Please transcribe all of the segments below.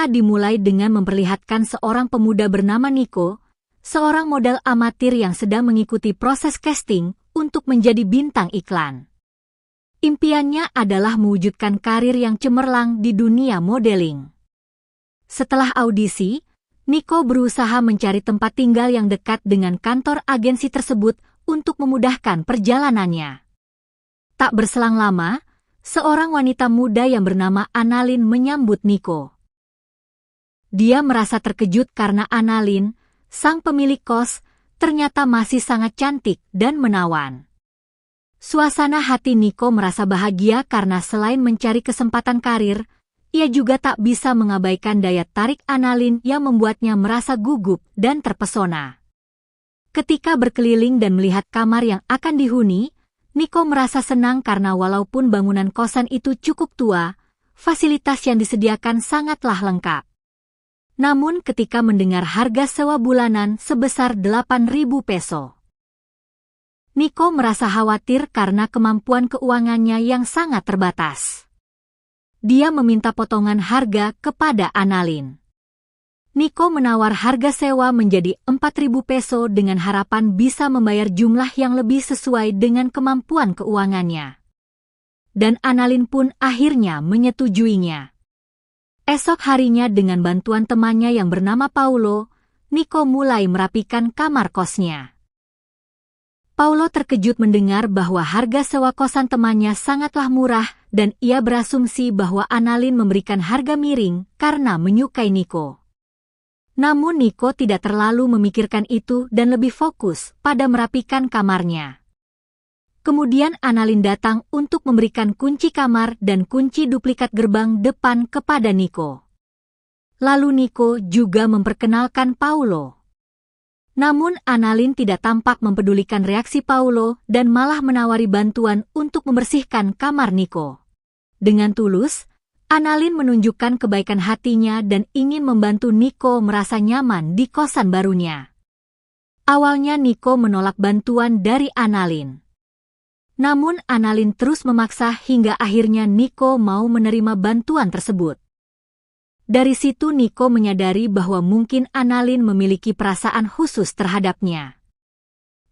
Cerita dimulai dengan memperlihatkan seorang pemuda bernama Nico, seorang model amatir yang sedang mengikuti proses casting untuk menjadi bintang iklan. Impiannya adalah mewujudkan karir yang cemerlang di dunia modeling. Setelah audisi, Nico berusaha mencari tempat tinggal yang dekat dengan kantor agensi tersebut untuk memudahkan perjalanannya. Tak berselang lama, seorang wanita muda yang bernama Annalyn menyambut Nico. Dia merasa terkejut karena Annalyn, sang pemilik kos, ternyata masih sangat cantik dan menawan. Suasana hati Nico merasa bahagia karena selain mencari kesempatan karir, ia juga tak bisa mengabaikan daya tarik Annalyn yang membuatnya merasa gugup dan terpesona. Ketika berkeliling dan melihat kamar yang akan dihuni, Nico merasa senang karena walaupun bangunan kosan itu cukup tua, fasilitas yang disediakan sangatlah lengkap. Namun ketika mendengar harga sewa bulanan sebesar 8.000 peso, Nico merasa khawatir karena kemampuan keuangannya yang sangat terbatas. Dia meminta potongan harga kepada Annalyn. Nico menawar harga sewa menjadi 4.000 peso dengan harapan bisa membayar jumlah yang lebih sesuai dengan kemampuan keuangannya. Dan Annalyn pun akhirnya menyetujuinya. Esok harinya dengan bantuan temannya yang bernama Paulo, Nico mulai merapikan kamar kosnya. Paulo terkejut mendengar bahwa harga sewa kosan temannya sangatlah murah dan ia berasumsi bahwa Annalyn memberikan harga miring karena menyukai Nico. Namun Nico tidak terlalu memikirkan itu dan lebih fokus pada merapikan kamarnya. Kemudian Annalyn datang untuk memberikan kunci kamar dan kunci duplikat gerbang depan kepada Nico. Lalu Nico juga memperkenalkan Paulo. Namun Annalyn tidak tampak mempedulikan reaksi Paulo dan malah menawari bantuan untuk membersihkan kamar Nico. Dengan tulus, Annalyn menunjukkan kebaikan hatinya dan ingin membantu Nico merasa nyaman di kosan barunya. Awalnya Nico menolak bantuan dari Annalyn. Namun Annalyn terus memaksa hingga akhirnya Nico mau menerima bantuan tersebut. Dari situ Nico menyadari bahwa mungkin Annalyn memiliki perasaan khusus terhadapnya.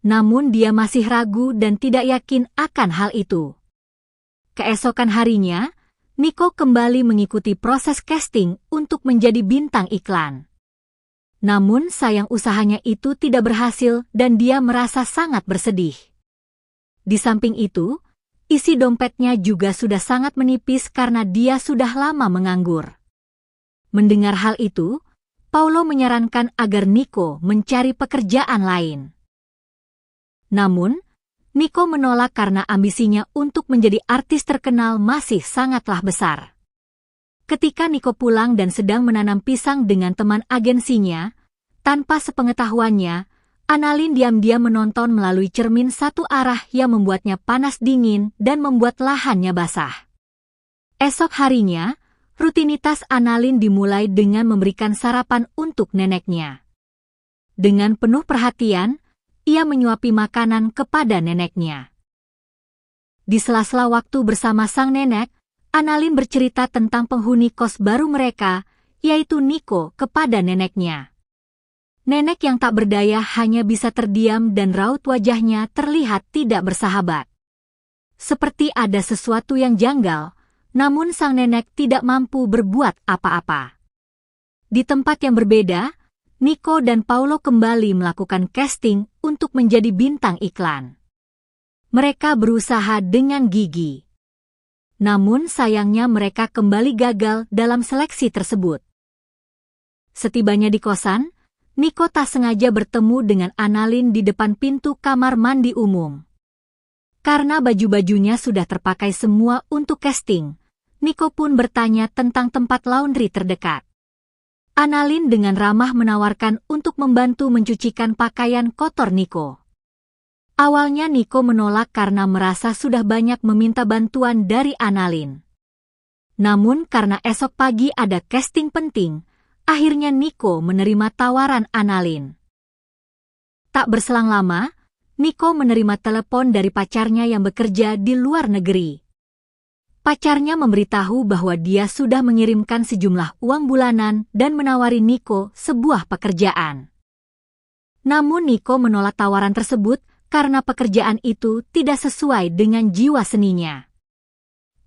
Namun dia masih ragu dan tidak yakin akan hal itu. Keesokan harinya, Nico kembali mengikuti proses casting untuk menjadi bintang iklan. Namun sayang usahanya itu tidak berhasil dan dia merasa sangat bersedih. Di samping itu, isi dompetnya juga sudah sangat menipis karena dia sudah lama menganggur. Mendengar hal itu, Paulo menyarankan agar Nico mencari pekerjaan lain. Namun, Nico menolak karena ambisinya untuk menjadi artis terkenal masih sangatlah besar. Ketika Nico pulang dan sedang menanam pisang dengan teman agensinya, tanpa sepengetahuannya, Annalyn diam-diam menonton melalui cermin satu arah yang membuatnya panas dingin dan membuat lahannya basah. Esok harinya, rutinitas Annalyn dimulai dengan memberikan sarapan untuk neneknya. Dengan penuh perhatian, ia menyuapi makanan kepada neneknya. Di sela-sela waktu bersama sang nenek, Annalyn bercerita tentang penghuni kos baru mereka, yaitu Nico, kepada neneknya. Nenek yang tak berdaya hanya bisa terdiam dan raut wajahnya terlihat tidak bersahabat. Seperti ada sesuatu yang janggal, namun sang nenek tidak mampu berbuat apa-apa. Di tempat yang berbeda, Nico dan Paulo kembali melakukan casting untuk menjadi bintang iklan. Mereka berusaha dengan gigih. Namun sayangnya mereka kembali gagal dalam seleksi tersebut. Setibanya di kosan, Nico tak sengaja bertemu dengan Annalyn di depan pintu kamar mandi umum. Karena baju-bajunya sudah terpakai semua untuk casting, Nico pun bertanya tentang tempat laundry terdekat. Annalyn dengan ramah menawarkan untuk membantu mencucikan pakaian kotor Nico. Awalnya Nico menolak karena merasa sudah banyak meminta bantuan dari Annalyn. Namun karena esok pagi ada casting penting, akhirnya Nico menerima tawaran Annalyn. Tak berselang lama, Nico menerima telepon dari pacarnya yang bekerja di luar negeri. Pacarnya memberitahu bahwa dia sudah mengirimkan sejumlah uang bulanan dan menawari Nico sebuah pekerjaan. Namun Nico menolak tawaran tersebut karena pekerjaan itu tidak sesuai dengan jiwa seninya.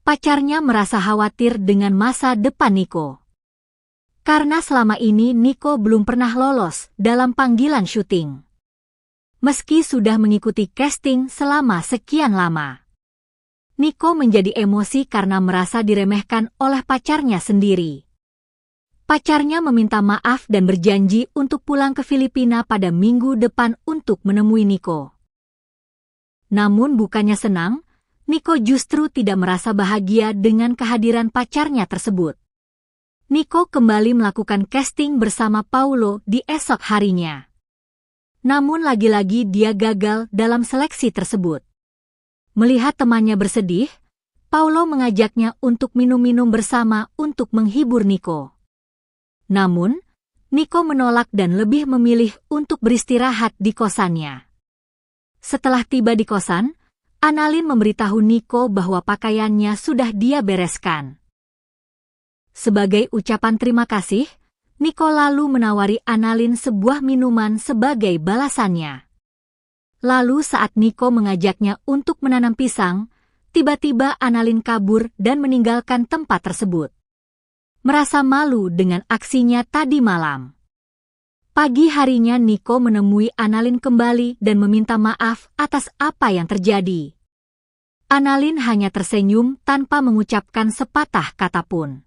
Pacarnya merasa khawatir dengan masa depan Nico. Karena selama ini Nico belum pernah lolos dalam panggilan syuting. Meski sudah mengikuti casting selama sekian lama. Nico menjadi emosi karena merasa diremehkan oleh pacarnya sendiri. Pacarnya meminta maaf dan berjanji untuk pulang ke Filipina pada minggu depan untuk menemui Nico. Namun bukannya senang, Nico justru tidak merasa bahagia dengan kehadiran pacarnya tersebut. Nico kembali melakukan casting bersama Paulo di esok harinya. Namun lagi-lagi dia gagal dalam seleksi tersebut. Melihat temannya bersedih, Paulo mengajaknya untuk minum-minum bersama untuk menghibur Nico. Namun, Nico menolak dan lebih memilih untuk beristirahat di kosannya. Setelah tiba di kosan, Annalyn memberitahu Nico bahwa pakaiannya sudah dia bereskan. Sebagai ucapan terima kasih, Nico lalu menawari Annalyn sebuah minuman sebagai balasannya. Lalu saat Nico mengajaknya untuk menanam pisang, tiba-tiba Annalyn kabur dan meninggalkan tempat tersebut. Merasa malu dengan aksinya tadi malam. Pagi harinya Nico menemui Annalyn kembali dan meminta maaf atas apa yang terjadi. Annalyn hanya tersenyum tanpa mengucapkan sepatah kata pun.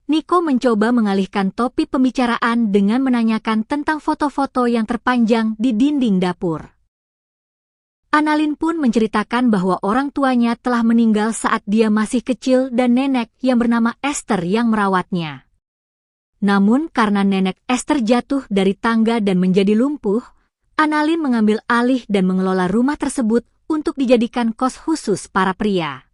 Nico mencoba mengalihkan topik pembicaraan dengan menanyakan tentang foto-foto yang terpanjang di dinding dapur. Annalyn pun menceritakan bahwa orang tuanya telah meninggal saat dia masih kecil dan nenek yang bernama Esther yang merawatnya. Namun karena nenek Esther jatuh dari tangga dan menjadi lumpuh, Annalyn mengambil alih dan mengelola rumah tersebut untuk dijadikan kos khusus para pria.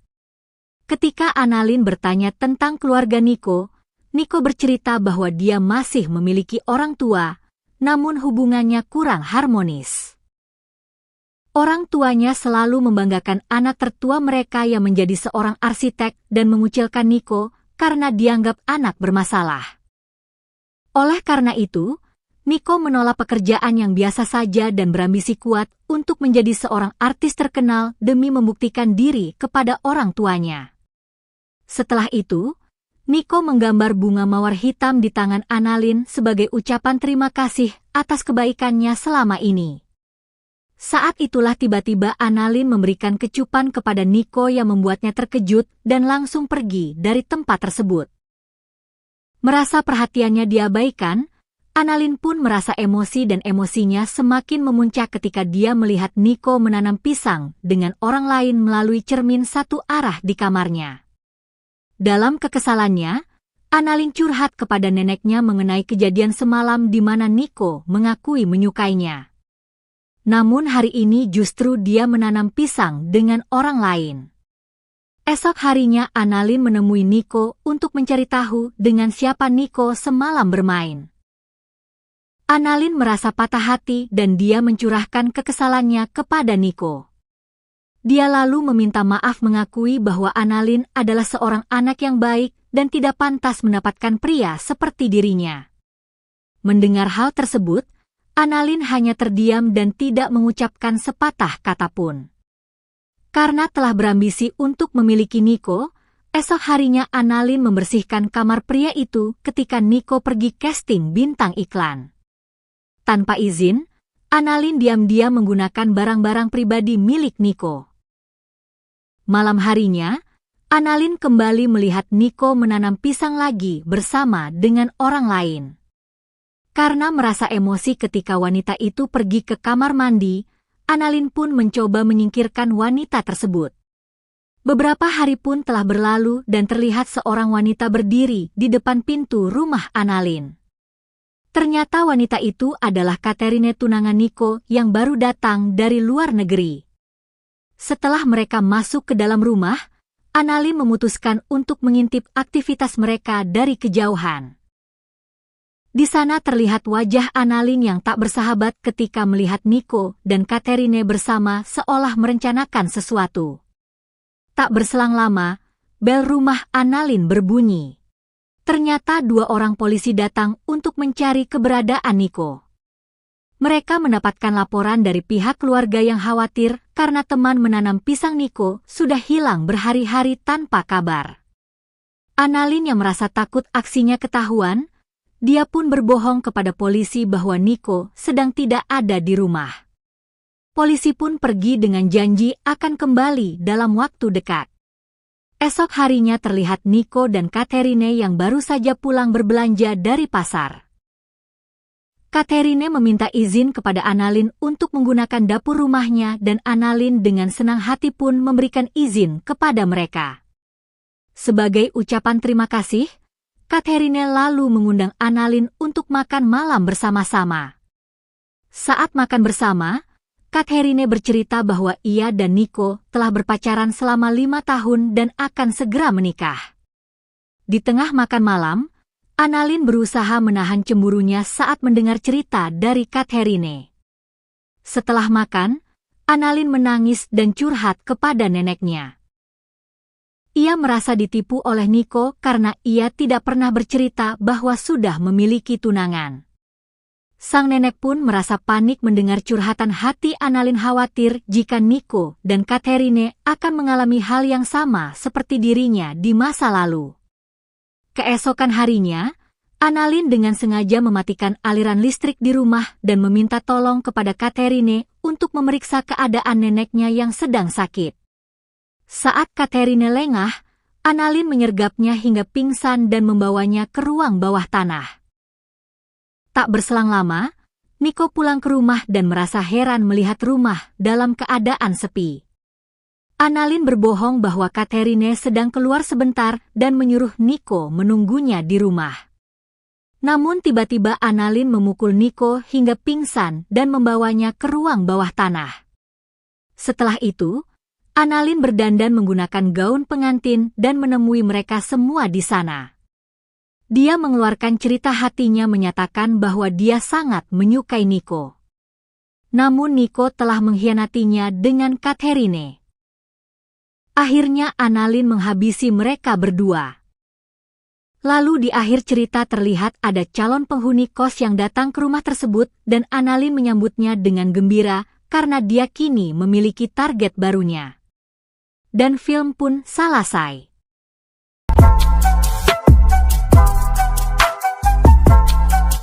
Ketika Annalyn bertanya tentang keluarga Nico, Nico bercerita bahwa dia masih memiliki orang tua, namun hubungannya kurang harmonis. Orang tuanya selalu membanggakan anak tertua mereka yang menjadi seorang arsitek dan mengucilkan Nico karena dianggap anak bermasalah. Oleh karena itu, Nico menolak pekerjaan yang biasa saja dan berambisi kuat untuk menjadi seorang artis terkenal demi membuktikan diri kepada orang tuanya. Setelah itu, Nico menggambar bunga mawar hitam di tangan Annalyn sebagai ucapan terima kasih atas kebaikannya selama ini. Saat itulah tiba-tiba Annalyn memberikan kecupan kepada Nico yang membuatnya terkejut dan langsung pergi dari tempat tersebut. Merasa perhatiannya diabaikan, Annalyn pun merasa emosi dan emosinya semakin memuncak ketika dia melihat Nico menanam pisang dengan orang lain melalui cermin satu arah di kamarnya. Dalam kekesalannya, Annalyn curhat kepada neneknya mengenai kejadian semalam di mana Nico mengakui menyukainya. Namun hari ini justru dia menanam pisang dengan orang lain. Esok harinya Annalyn menemui Nico untuk mencari tahu dengan siapa Nico semalam bermain. Annalyn merasa patah hati dan dia mencurahkan kekesalannya kepada Nico. Dia lalu meminta maaf mengakui bahwa Annalyn adalah seorang anak yang baik dan tidak pantas mendapatkan pria seperti dirinya. Mendengar hal tersebut, Annalyn hanya terdiam dan tidak mengucapkan sepatah kata pun. Karena telah berambisi untuk memiliki Nico, esok harinya Annalyn membersihkan kamar pria itu ketika Nico pergi casting bintang iklan. Tanpa izin, Annalyn diam-diam menggunakan barang-barang pribadi milik Nico. Malam harinya, Annalyn kembali melihat Nico menanam pisang lagi bersama dengan orang lain. Karena merasa emosi ketika wanita itu pergi ke kamar mandi, Annalyn pun mencoba menyingkirkan wanita tersebut. Beberapa hari pun telah berlalu dan terlihat seorang wanita berdiri di depan pintu rumah Annalyn. Ternyata wanita itu adalah Catherine tunangan Nico yang baru datang dari luar negeri. Setelah mereka masuk ke dalam rumah, Annalyn memutuskan untuk mengintip aktivitas mereka dari kejauhan. Di sana terlihat wajah Annalyn yang tak bersahabat ketika melihat Nico dan Catherine bersama seolah merencanakan sesuatu. Tak berselang lama, bel rumah Annalyn berbunyi. Ternyata 2 orang polisi datang untuk mencari keberadaan Nico. Mereka mendapatkan laporan dari pihak keluarga yang khawatir karena teman menanam pisang Nico sudah hilang berhari-hari tanpa kabar. Annalyn yang merasa takut aksinya ketahuan, dia pun berbohong kepada polisi bahwa Nico sedang tidak ada di rumah. Polisi pun pergi dengan janji akan kembali dalam waktu dekat. Esok harinya terlihat Nico dan Catherine yang baru saja pulang berbelanja dari pasar. Catherine meminta izin kepada Annalyn untuk menggunakan dapur rumahnya dan Annalyn dengan senang hati pun memberikan izin kepada mereka. Sebagai ucapan terima kasih, Catherine lalu mengundang Annalyn untuk makan malam bersama-sama. Saat makan bersama, Catherine bercerita bahwa ia dan Nico telah berpacaran selama 5 tahun dan akan segera menikah. Di tengah makan malam, Annalyn berusaha menahan cemburunya saat mendengar cerita dari Catherine. Setelah makan, Annalyn menangis dan curhat kepada neneknya. Ia merasa ditipu oleh Nico karena ia tidak pernah bercerita bahwa sudah memiliki tunangan. Sang nenek pun merasa panik mendengar curhatan hati Annalyn, khawatir jika Nico dan Catherine akan mengalami hal yang sama seperti dirinya di masa lalu. Keesokan harinya, Annalyn dengan sengaja mematikan aliran listrik di rumah dan meminta tolong kepada Catherine untuk memeriksa keadaan neneknya yang sedang sakit. Saat Catherine lengah, Annalyn menyergapnya hingga pingsan dan membawanya ke ruang bawah tanah. Tak berselang lama, Nico pulang ke rumah dan merasa heran melihat rumah dalam keadaan sepi. Annalyn berbohong bahwa Catherine sedang keluar sebentar dan menyuruh Nico menunggunya di rumah. Namun tiba-tiba Annalyn memukul Nico hingga pingsan dan membawanya ke ruang bawah tanah. Setelah itu, Annalyn berdandan menggunakan gaun pengantin dan menemui mereka semua di sana. Dia mengeluarkan cerita hatinya menyatakan bahwa dia sangat menyukai Nico. Namun Nico telah mengkhianatinya dengan Catherine. Akhirnya Annalyn menghabisi mereka berdua. Lalu di akhir cerita terlihat ada calon penghuni kos yang datang ke rumah tersebut dan Annalyn menyambutnya dengan gembira karena dia kini memiliki target barunya. Dan film pun selesai.